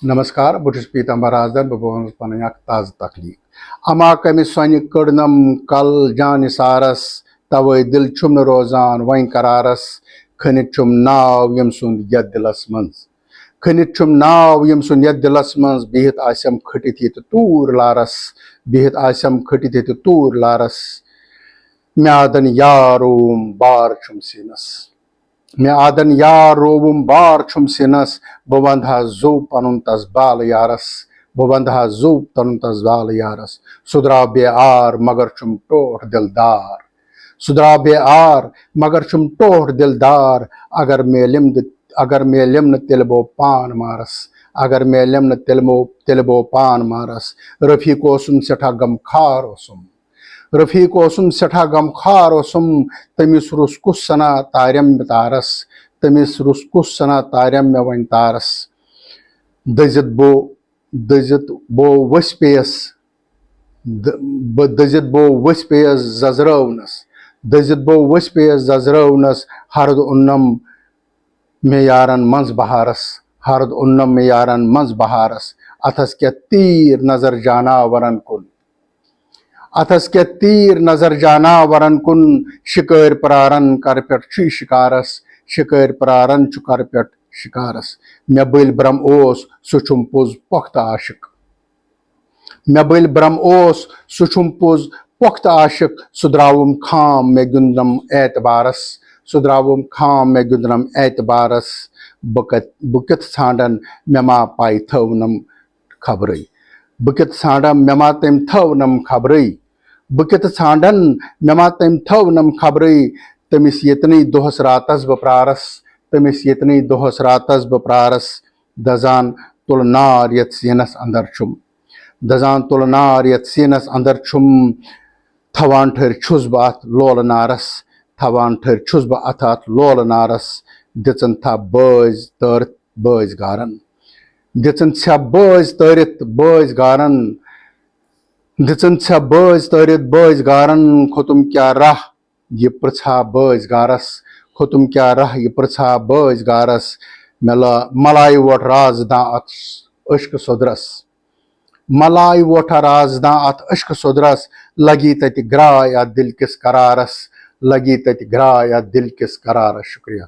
नमस्कार बहुत पीतंबर राजदन बह पन ताज़ तकलीफ अमा कमि सोन कड़नम कल जान सारस तवे दिल छुम रोजान वह करारस खनित छुम नाव यम सुंद यथ दिलस मज खनित छुम नाव यम सुंद यथ दिलस मज बिहित आसम खटित ये तूर लारस बिहित आसम खटित ये तूर लारस म्यादन यारोम बार छुम सीनस मे आदन यार रोवुम बार छुम सिनस बह वंदहा जू पनुन तस बाल यारस बह वंदहा जू तनुन तस बाल यारस सुधरा बे आर मगर छुम टोठ दिलदार सुधरा बे आर मगर छुम टोठ दिलदार अगर मेलिम न तिलबो पान मारस अगर मेलिम न तिलबो पान मारस रफीक ओसुम सेठा गमखार ओसुम रफीक ओसुम सेठा गमखार ओसुम तमिस रुसकुस सना तारम तारस तमिस रुसकुस सना तारम मे वन तारस दजित बो वस पेयस दजित बो वस पेयस जजरवनस दजित बो वस पेयस जजरवनस हरद उन्नम मे यारन मंज बहारस हरद उन्नम मे यारन मंज बहारस अथस के तीर नजर जाना वरन कुन अथस के तीर नजर जाना वरन कुन शिकर प्रारन कर पे शिकारस शिकर प्रारन चु कर पे शिकारस मे बल ब्रम ओस सुछुम पुज पुख्त आशिक मे बल ब्रम ओस सुछुम पुज पुख्त आशिक सुद्रावुम खाम मे गुंदम एतबारस सुद्रावुम खाम मे गुंदम एतबारस बुकित छांडन मेमा पाई थवनम खबरई बुकित छांडम मेमा तम थवनम खबरई बुकित छांडन मेमा तम थवनम खबरई तमिस यतनी दोहस रातस बप्रारस तमिस यतनी दोहस रातस बप्रारस दजान तुलनार यत सीनस अंदर छुम दजान तुलनार यत सीनस अंदर छुम थवान ठर छुस बात लोल नारस थवान ठर छुस बा अथात लोल नारस दिचन था बज तर बज गारन दिचन छा बज तरित बज गारन दिचन छा बज तरित बज गारन खुतुम क्या राह ये प्रछा बज गारस खुतुम क्या राह ये प्रछा बज गारस मलाई वोट राजदा अत अश्क सुदरस मलाई वोट राजदा अत अश्क सुदरस लगी तति ग्राय दिल किस करारस लगी तति ग्राय दिल किस करारस। शुक्रिया।